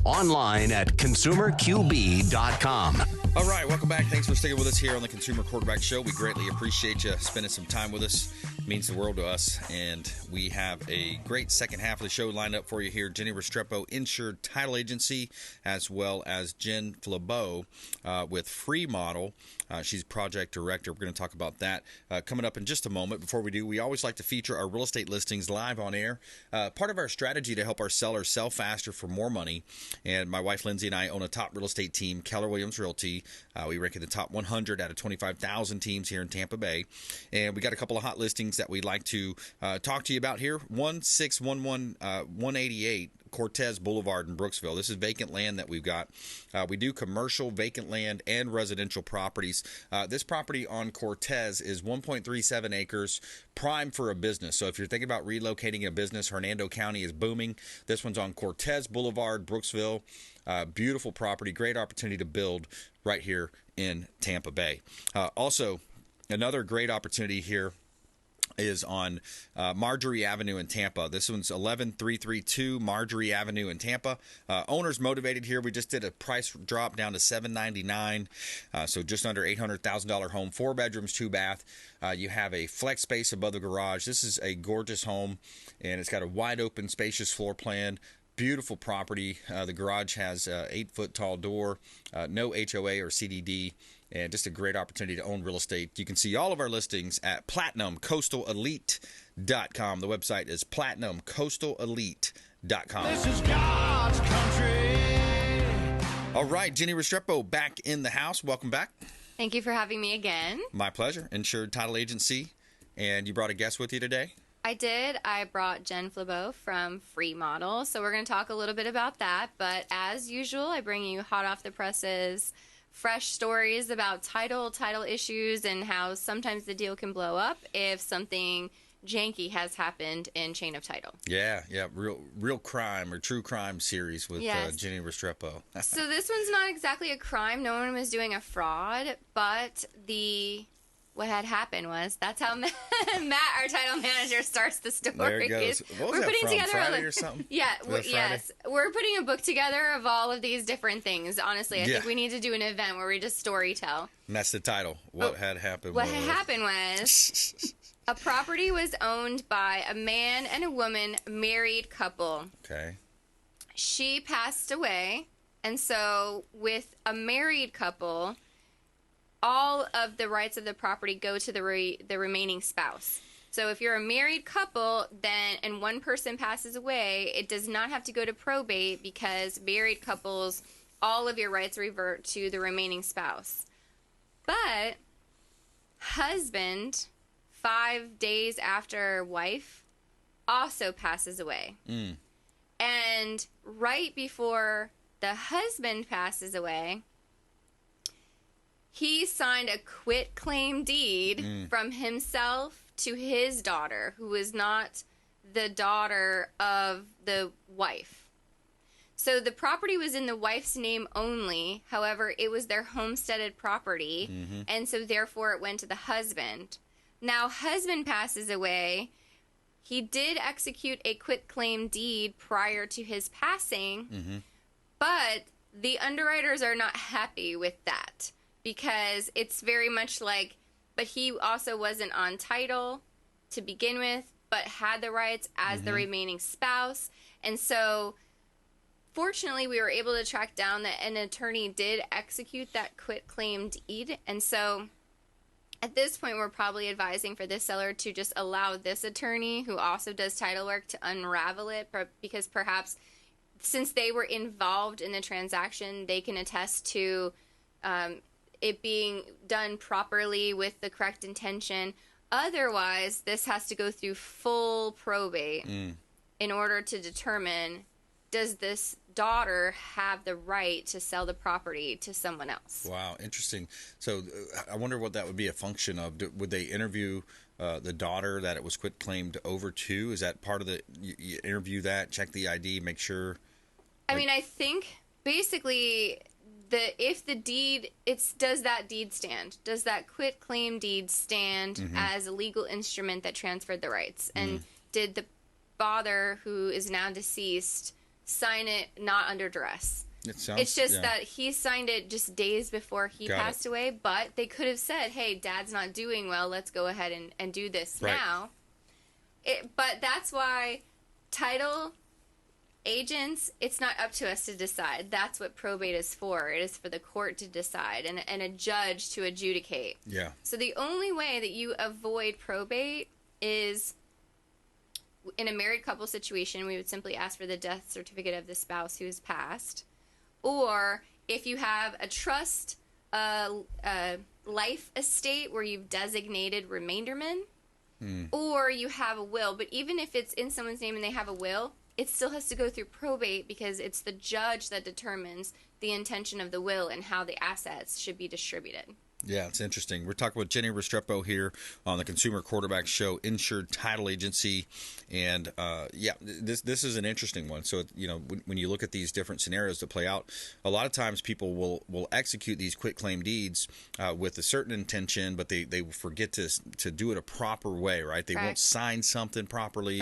Online at consumerqb.com. All right, welcome back. Thanks for sticking with us here on the Consumer Quarterback Show. We greatly appreciate you spending some time with us. It means the world to us. And we have a great second half of the show lined up for you here. Jennie Restrepo, Insured Title Agency, as well as Jen Flebotte with FreeModel. She's project director. We're going to talk about that coming up in just a moment. Before we do, we always like to feature our real estate listings live on air. Part of our strategy to help our sellers sell faster for more money. And my wife Lindsay and I own a top real estate team, Keller Realty. We rank in the top 100 out of 25,000 teams here in Tampa Bay. And we got a couple of hot listings that we'd like to talk to you about here. 1611188 Cortez Boulevard in Brooksville. This is vacant land that we've got. We do commercial, vacant land, and residential properties. This property on Cortez is 1.37 acres, prime for a business. So if you're thinking about relocating a business, Hernando County is booming. This one's on Cortez Boulevard, Brooksville. Beautiful property, great opportunity to build right here in Tampa Bay. Also, another great opportunity here is on Marjorie Avenue in Tampa. This one's 11332 Marjorie Avenue in Tampa. Owners motivated here. We just did a price drop down to $799, so just under $800,000 home, 4 bedrooms, 2 bath. You have a flex space above the garage. This is a gorgeous home, and it's got a wide open, spacious floor plan. Beautiful property. The garage has an 8-foot tall door, no HOA or CDD, and just a great opportunity to own real estate. You can see all of our listings at PlatinumCoastalElite.com. The website is PlatinumCoastalElite.com. This is God's country. All right, Jennie Restrepo back in the house. Welcome back. Thank you for having me again. My pleasure. Insured Title Agency. And you brought a guest with you today? I did. I brought Jen Flebotte from FreeModel. So we're going to talk a little bit about that. But as usual, I bring you hot off the presses, fresh stories about title issues, and how sometimes the deal can blow up if something janky has happened in chain of title. Yeah, real crime or true crime series with Jennie Restrepo. So this one's not exactly a crime. No one was doing a fraud, but what had happened was that's how Matt, our title manager, starts the story. There it goes. What was We're that putting from, together Friday or something? Yeah, yes. We're putting a book together of all of these different things. Honestly, I think we need to do an event where we just story tell. And that's the title. What had happened was a property was owned by a man and a woman, married couple. Okay. She passed away, and so with a married couple, all of the rights of the property go to the remaining spouse. So if you're a married couple, then and one person passes away, it does not have to go to probate, because married couples, all of your rights revert to the remaining spouse. But husband, 5 days after wife, also passes away. And right before the husband passes away, he signed a quitclaim deed from himself to his daughter, who is not the daughter of the wife. So the property was in the wife's name only. However, it was their homesteaded property, and so therefore it went to the husband. Now, husband passes away. He did execute a quitclaim deed prior to his passing, but the underwriters are not happy with that, because it's very much like, but he also wasn't on title to begin with, but had the rights as the remaining spouse. And so, fortunately, we were able to track down that an attorney did execute that quitclaim deed. And so, at this point, we're probably advising for this seller to just allow this attorney, who also does title work, to unravel it, because perhaps since they were involved in the transaction, they can attest to it being done properly with the correct intention. Otherwise, this has to go through full probate in order to determine, does this daughter have the right to sell the property to someone else? Wow, interesting. So I wonder what that would be a function of. Would they interview the daughter that it was quitclaimed over to? Is that part of the, you interview that, check the ID, make sure? I mean, I think basically if the deed, does that deed stand? Does that quitclaim deed stand as a legal instrument that transferred the rights? And did the father, who is now deceased, sign it not under duress. It's just that he signed it just days before he passed away, but they could have said, hey, Dad's not doing well, let's go ahead and do this now. But that's why title agents, it's not up to us to decide. That's what probate is for. It is for the court to decide and a judge to adjudicate. Yeah. So the only way that you avoid probate is in a married couple situation, we would simply ask for the death certificate of the spouse who has passed. Or if you have a trust, life estate where you've designated remaindermen, or you have a will. But even if it's in someone's name and they have a will, it still has to go through probate because it's the judge that determines the intention of the will and how the assets should be distributed. Yeah, it's interesting. We're talking with Jennie Restrepo here on the Consumer Quarterback Show, Insured Title Agency, and this is an interesting one. So when you look at these different scenarios that play out, a lot of times people will execute these quitclaim deeds with a certain intention, but they forget to do it a proper way, right? They won't sign something properly.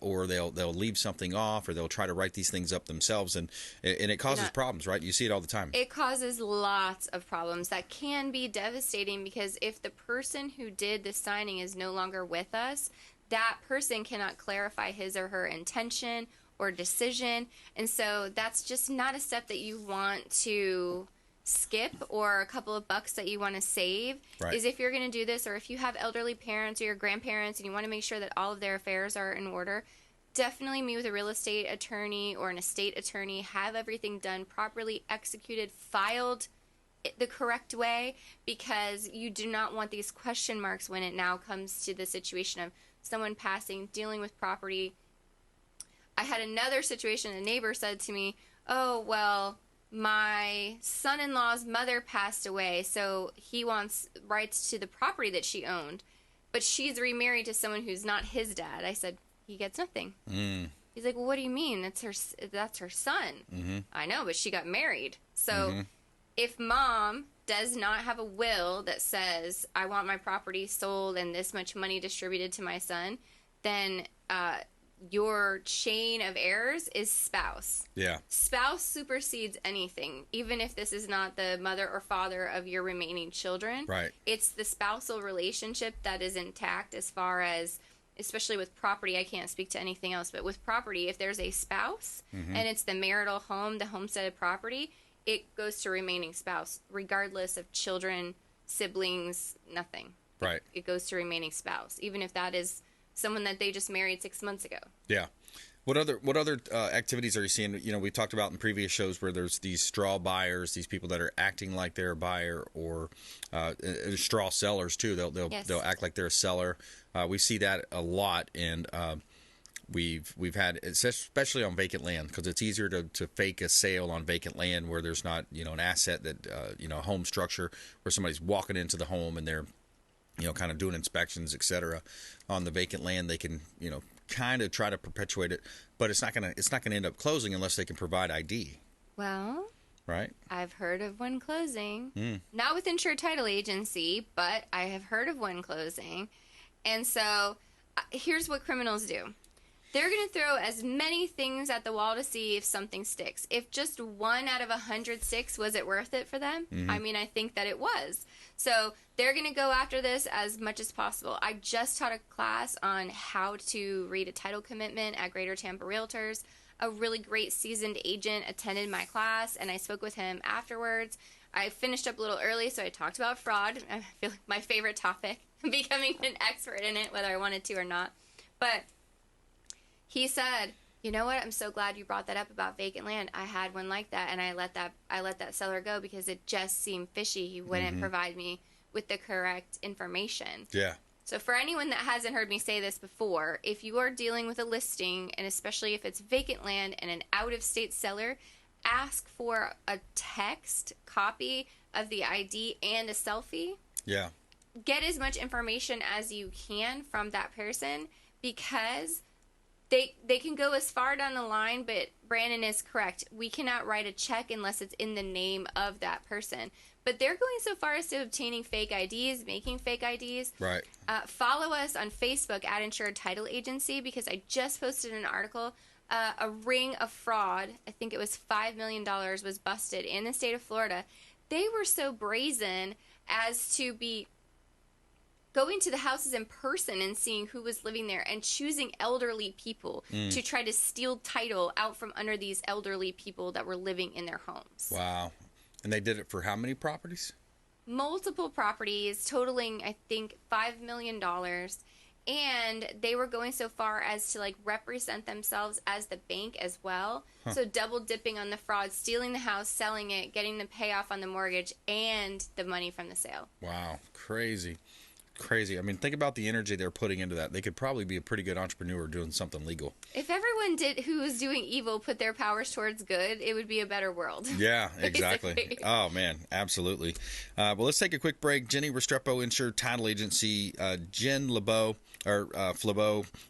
Or they'll leave something off, or they'll try to write these things up themselves, and it causes problems, right? You see it all the time. It causes lots of problems that can be devastating because if the person who did the signing is no longer with us, that person cannot clarify his or her intention or decision, and so that's just not a step that you want to skip, or a couple of bucks that you want to save. Is if you're going to do this, or if you have elderly parents or your grandparents and you want to make sure that all of their affairs are in order, definitely meet with a real estate attorney or an estate attorney. Have everything done properly, executed, filed the correct way, because you do not want these question marks when it now comes to the situation of someone passing, dealing with property. I had another situation. A neighbor said to me, oh, well, my son-in-law's mother passed away, so he wants rights to the property that she owned, but she's remarried to someone who's not his dad. I said, he gets nothing. He's like, well, what do you mean? That's her son. I know, but she got married. So if mom does not have a will that says, I want my property sold and this much money distributed to my son, then your chain of heirs is spouse. Yeah. Spouse supersedes anything, even if this is not the mother or father of your remaining children. Right. It's the spousal relationship that is intact as far as, especially with property. I can't speak to anything else, but with property, if there's a spouse and it's the marital home, the homesteaded property, it goes to remaining spouse, regardless of children, siblings, nothing. Right. It goes to remaining spouse, even if that is someone that they just married 6 months ago. Yeah. What other activities are you seeing? We talked about in previous shows where there's these straw buyers, these people that are acting like they're a buyer, or straw sellers too. They'll act like they're a seller. We see that a lot, and we've had, especially on vacant land, because it's easier to fake a sale on vacant land where there's not an asset that a home structure where somebody's walking into the home and they're kind of doing inspections, etc. On the vacant land, they can, kind of try to perpetuate it, but it's not gonna end up closing unless they can provide ID. Well, right. I've heard of one closing, not with Insured Title Agency, but I have heard of one closing, and so here's what criminals do. They're going to throw as many things at the wall to see if something sticks. If just 1 out of 100 sticks, was it worth it for them? I mean, I think that it was. So they're going to go after this as much as possible. I just taught a class on how to read a title commitment at Greater Tampa Realtors. A really great seasoned agent attended my class, and I spoke with him afterwards. I finished up a little early, so I talked about fraud. I feel like my favorite topic, becoming an expert in it, whether I wanted to or not. But he said, you know what? I'm so glad you brought that up about vacant land. I had one like that, and I let that seller go because it just seemed fishy. He wouldn't provide me with the correct information. Yeah. So for anyone that hasn't heard me say this before, if you are dealing with a listing, and especially if it's vacant land and an out-of-state seller, ask for a text copy of the ID and a selfie. Yeah. Get as much information as you can from that person, because they can go as far down the line, but Brandon is correct. We cannot write a check unless it's in the name of that person. But they're going so far as to obtaining fake IDs, making fake IDs. Right. Follow us on Facebook at Insured Title Agency, because I just posted an article a ring of fraud. I think it was $5 million was busted in the state of Florida. They were so brazen as to be going to the houses in person and seeing who was living there and choosing elderly people to try to steal title out from under these elderly people that were living in their homes. Wow. And they did it for how many properties? Multiple properties totaling, I think, $5 million. And they were going so far as to like represent themselves as the bank as well. So double dipping on the fraud, stealing the house, selling it, getting the payoff on the mortgage and the money from the sale. Wow. Crazy. I mean, think about the energy they're putting into that. They could probably be a pretty good entrepreneur doing something legal. If everyone who was doing evil put their powers towards good, it would be a better world. Yeah, exactly. Oh, man, absolutely. Well, let's take a quick break. Jennie Restrepo, Insured Title Agency, Jen Flebotte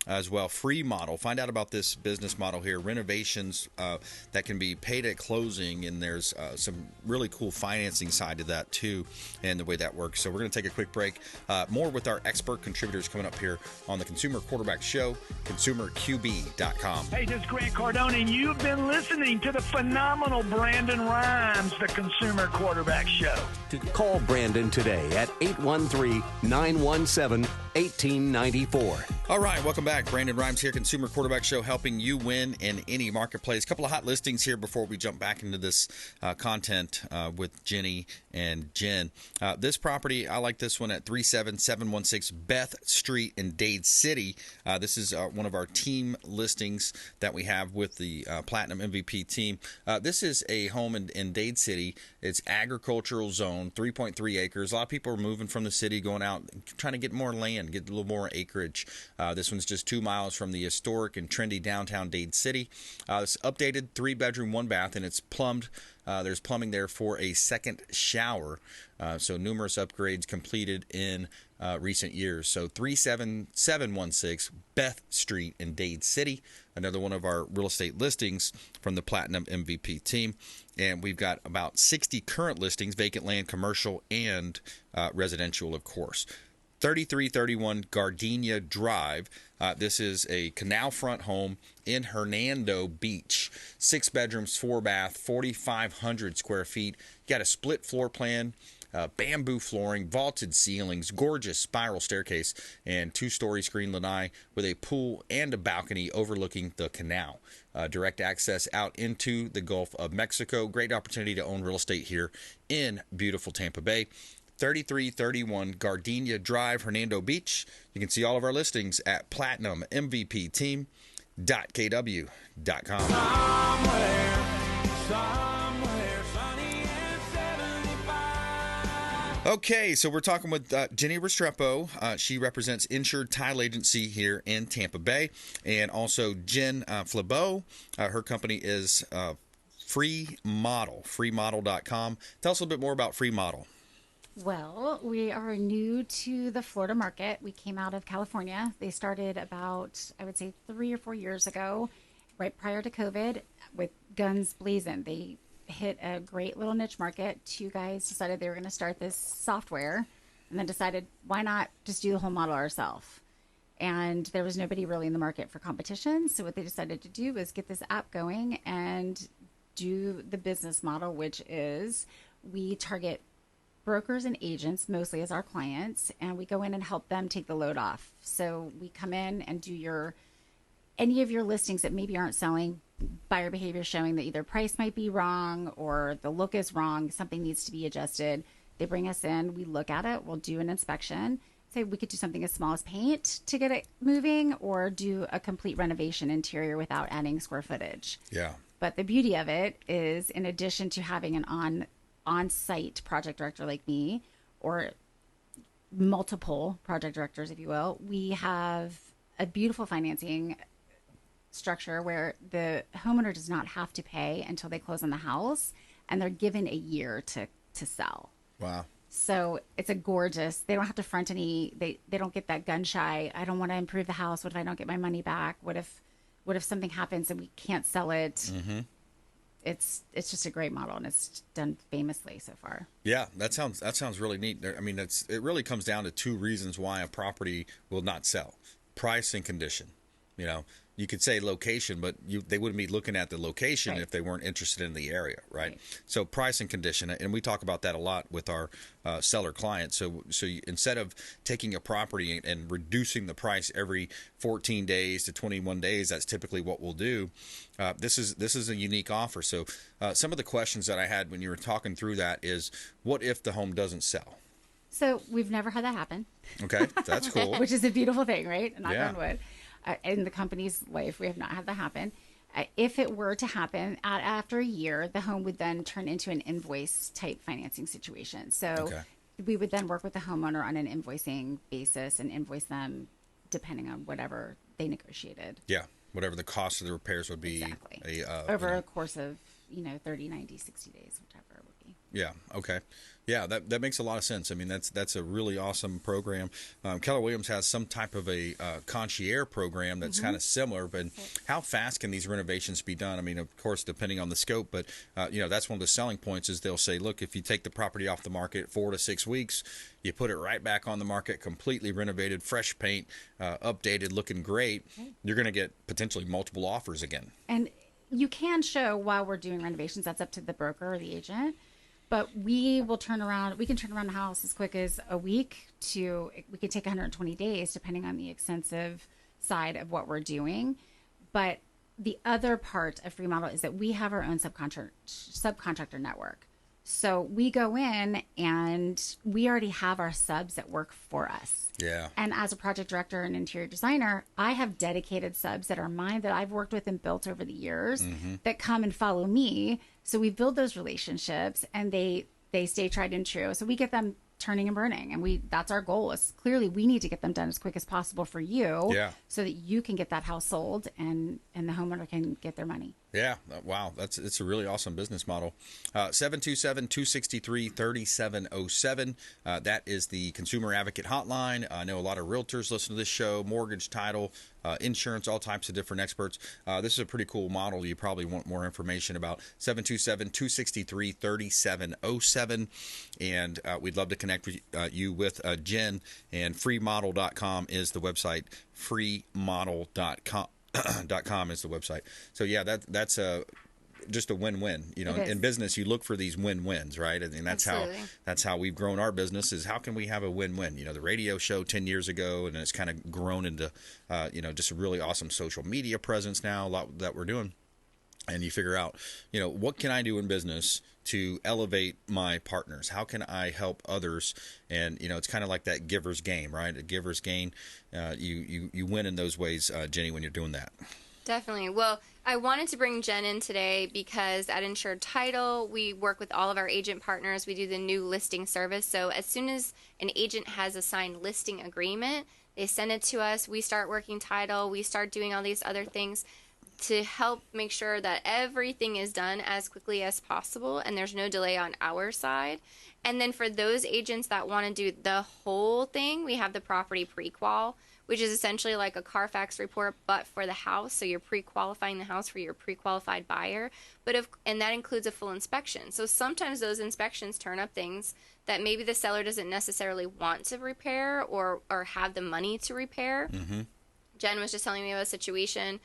as well, FreeModel. Find out about this business model here, renovations that can be paid at closing, and there's some really cool financing side to that, too, and the way that works. So we're going to take a quick break. More with our expert contributors coming up here on the Consumer Quarterback Show, consumerqb.com. Hey, this is Grant Cardone, and you've been listening to the phenomenal Brandon Rhymes, the Consumer Quarterback Show. To call Brandon today at 813-917-1894. All right, welcome back. Brandon Rhymes here, Consumer Quarterback Show, helping you win in any marketplace. A couple of hot listings here before we jump back into this content with Jennie and Jen. This property, I like this one at 37716 Beth Street in Dade City. This is one of our team listings that we have with the Platinum MVP team. This is a home in Dade City. It's agricultural zone, 3.3 acres. A lot of people are moving from the city, going out, trying to get more land, get a little more acreage. This one's just 2 miles from the historic and trendy downtown Dade City. It's updated, 3-bedroom, 1 bath, and it's plumbed. There's plumbing there for a second shower. So numerous upgrades completed in recent years. So 37716 Beth Street in Dade City. Another one of our real estate listings from the Platinum MVP team. And we've got about 60 current listings, vacant land, commercial, and residential, of course. 3331 Gardenia Drive. This is a canal front home in Hernando Beach. 6 bedrooms, 4 bath, 4,500 square feet. Got a split floor plan, bamboo flooring, vaulted ceilings, gorgeous spiral staircase, and 2-story screen lanai with a pool and a balcony overlooking the canal. Direct access out into the Gulf of Mexico. Great opportunity to own real estate here in beautiful Tampa Bay. 3331 Gardenia Drive, Hernando Beach. You can see all of our listings at platinummvpteam.kw.com. Somewhere sunny and 75. Okay, so we're talking with Jennie Restrepo. She represents Insured Title Agency here in Tampa Bay. And also Jen Flebotte. Her company is FreeModel, freemodel.com. Tell us a little bit more about FreeModel. Well, we are new to the Florida market. We came out of California. They started about, I would say, 3 or 4 years ago, right prior to COVID, with guns blazing. They hit a great little niche market. 2 guys decided they were going to start this software and then decided, why not just do the whole model ourselves? And there was nobody really in the market for competition. So what they decided to do was get this app going and do the business model, which is we target brokers and agents mostly as our clients, and we go in and help them take the load off. So we come in and do any of your listings that maybe aren't selling, buyer behavior showing that either price might be wrong or the look is wrong, something needs to be adjusted. They bring us in, we look at it, we'll do an inspection, say we could do something as small as paint to get it moving, or do a complete renovation interior without adding square footage. Yeah. But the beauty of it is, in addition to having an on-site project director like me, or multiple project directors, if you will, we have a beautiful financing structure where the homeowner does not have to pay until they close on the house, and they're given a year to sell. Wow. So it's a gorgeous, they don't have to front they don't get that gun shy. I don't want to improve the house. What if I don't get my money back? What if something happens and we can't sell it? Mm-hmm. It's just a great model, and it's done famously so far. Yeah, that sounds really neat. I mean, it really comes down to 2 reasons why a property will not sell: price and condition. You know, you could say location, but they wouldn't be looking at the location Right. if they weren't interested in the area, right? So price and condition, and we talk about that a lot with our seller clients. So instead of taking a property and reducing the price every 14 days to 21 days, that's typically what we'll do. This is a unique offer. So some of the questions that I had when you were talking through that is, what if the home doesn't sell? So we've never had that happen. Okay, that's cool. Which is a beautiful thing, right? Knock Yeah. on wood. In the company's life, we have not had that happen. If it were to happen after a year, the home would then turn into an invoice type financing situation. So we would then work with the homeowner on an invoicing basis and invoice them depending on whatever they negotiated. Yeah, whatever the cost of the repairs would be. Exactly. Over a course of 30, 90, 60 days, whatever it would be. Yeah. Okay. Yeah, that makes a lot of sense. I mean, that's a really awesome program. Keller Williams has some type of a concierge program that's kind of similar. But how fast can these renovations be done? I mean, of course, depending on the scope. But that's one of the selling points is they'll say, look, if you take the property off the market 4 to 6 weeks, you put it right back on the market, completely renovated, fresh paint, updated, looking great. You're going to get potentially multiple offers again. And you can show while we're doing renovations. That's up to the broker or the agent. But we can turn around the house as quick as a week we can take 120 days depending on the extensive side of what we're doing. But the other part of FreeModel is that we have our own subcontractor network. So we go in and we already have our subs that work for us. Yeah. And as a project director and interior designer, I have dedicated subs that are mine that I've worked with and built over the years that come and follow me. So we build those relationships and they stay tried and true. So we get them turning and burning, and that's our goal. Is clearly we need to get them done as quick as possible for you, so that you can get that house sold and the homeowner can get their money. Yeah. Wow. It's a really awesome business model. 727-263-3707. That is the Consumer Advocate Hotline. I know a lot of realtors listen to this show, mortgage, title, insurance, all types of different experts. This is a pretty cool model you probably want more information about. 727-263-3707. And we'd love to connect with you with Jen, and freemodel.com is the website. freemodel.com. .com is the website. So yeah, that's just a win-win. In business, you look for these win-wins, right? I mean, that's how we've grown our business. Is how can we have a win-win? The radio show 10 years ago, and it's kind of grown into just a really awesome social media presence now. A lot that we're doing. And you figure out, what can I do in business to elevate my partners? How can I help others? And, it's kind of like that giver's game, right? A giver's gain. You win in those ways, Jennie, when you're doing that. Definitely. Well, I wanted to bring Jen in today because at Insured Title, we work with all of our agent partners. We do the new listing service. So as soon as an agent has a signed listing agreement, they send it to us. We start working title. We start doing all these other things to help make sure that everything is done as quickly as possible and there's no delay on our side. And then for those agents that want to do the whole thing, we have the property pre-qual, which is essentially like a Carfax report, but for the house. So you're pre-qualifying the house for your pre-qualified buyer. And that includes a full inspection. So sometimes those inspections turn up things that maybe the seller doesn't necessarily want to repair or have the money to repair. Jen was just telling me about a situation.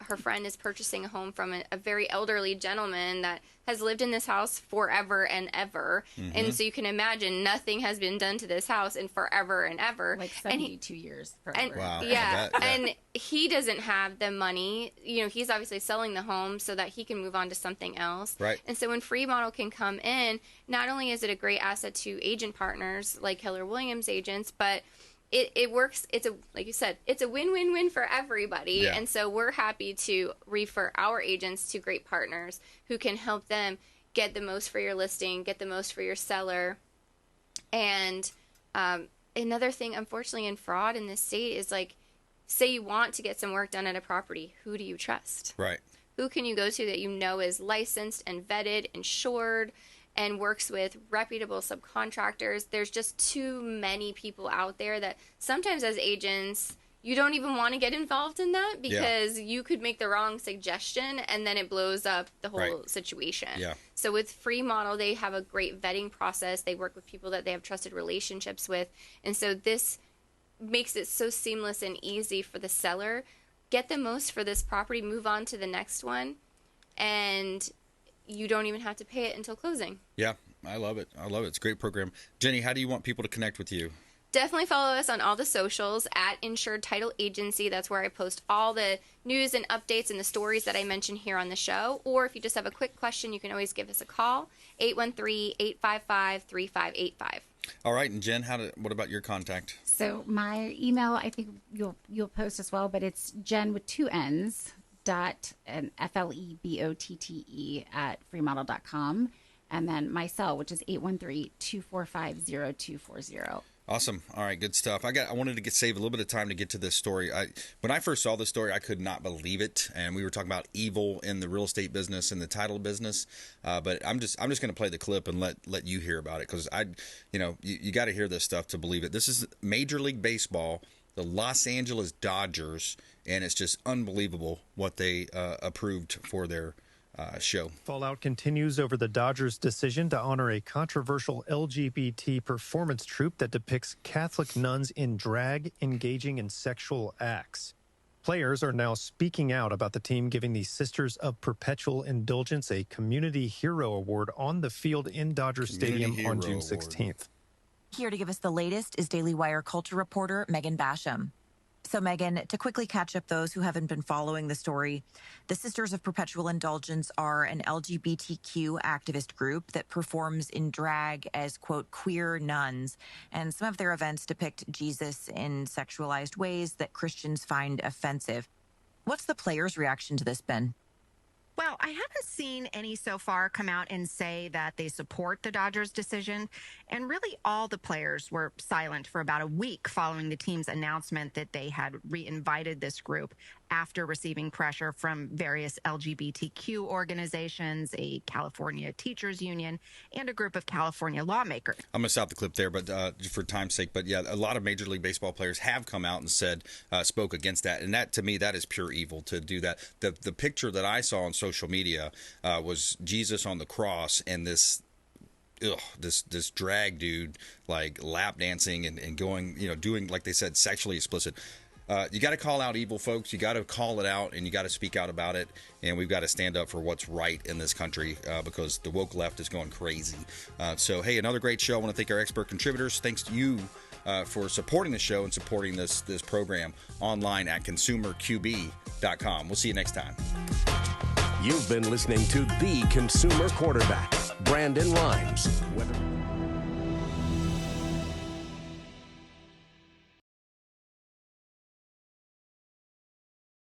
Her friend is purchasing a home from a very elderly gentleman that has lived in this house forever and ever. And so you can imagine nothing has been done to this house in forever and ever. Like 72 years forever. And, wow. Yeah. And he doesn't have the money. He's obviously selling the home so that he can move on to something else. Right. And so when FreeModel can come in, not only is it a great asset to agent partners like Keller Williams agents, but it works. Like you said, it's a win-win-win for everybody. Yeah. And so we're happy to refer our agents to great partners who can help them get the most for your listing, get the most for your seller. And another thing, unfortunately, in fraud in this state is like, say you want to get some work done at a property, who do you trust? Right. Who can you go to that is licensed and vetted, insured, and works with reputable subcontractors? There's just too many people out there that sometimes as agents, you don't even want to get involved in that because you could make the wrong suggestion and then it blows up the whole situation. Yeah. So with FreeModel, they have a great vetting process. They work with people that they have trusted relationships with. And so this makes it so seamless and easy for the seller. get the most for this property, move on to the next one, and you don't even have to pay it until closing. Yeah, I love it. It's a great program. Jennie, how do you want people to connect with you? Definitely follow us on all the socials at Insured Title Agency. That's where I post all the news and updates and the stories that I mention here on the show. Or if you just have a quick question, you can always give us a call, 813-855-3585. All right, and Jen, what about your contact? So my email, I think you'll post as well, but it's Jen with 2 N's and FLEBOTTE at FreeModel.com. And then my cell, which is 813-245-0240. Awesome. All right, good stuff. I wanted to save a little bit of time to get to this story. When I first saw this story, I could not believe it, and we were talking about evil in the real estate business and the title business. But I'm just going to play the clip and let you hear about it, because you got to hear this stuff to believe it. This is Major League Baseball, the Los Angeles Dodgers, and it's just unbelievable what they approved for their show. Fallout continues over the Dodgers' decision to honor a controversial LGBT performance troupe that depicts Catholic nuns in drag engaging in sexual acts. Players are now speaking out about the team giving the Sisters of Perpetual Indulgence a Community Hero Award on the field in Dodger Stadium on June 16th. Here to give us the latest is Daily Wire culture reporter Megan Basham. So, Megan, to quickly catch up those who haven't been following the story, the Sisters of Perpetual Indulgence are an LGBTQ activist group that performs in drag as, quote, queer nuns, and some of their events depict Jesus in sexualized ways that Christians find offensive. What's the players' reaction to this, Ben? Well, I haven't seen any so far come out and say that they support the Dodgers' decision. And really, all the players were silent for about a week following the team's announcement that they had re-invited this group after receiving pressure from various LGBTQ organizations, a California teachers union, and a group of California lawmakers. I'm going to stop the clip there, but for time's sake. But yeah, a lot of Major League Baseball players have come out and spoke against that. And that, to me, that is pure evil to do that. The picture that I saw on social media was Jesus on the cross and this drag dude like lap dancing and going, doing, like they said, sexually explicit. You got to call out evil, folks. You got to call it out, and you got to speak out about it. And we've got to stand up for what's right in this country because the woke left is going crazy. So, hey, another great show. I want to thank our expert contributors. Thanks to you for supporting the show and supporting this program online at consumerqb.com. We'll see you next time. You've been listening to The Consumer Quarterback, Brandon Rhymes.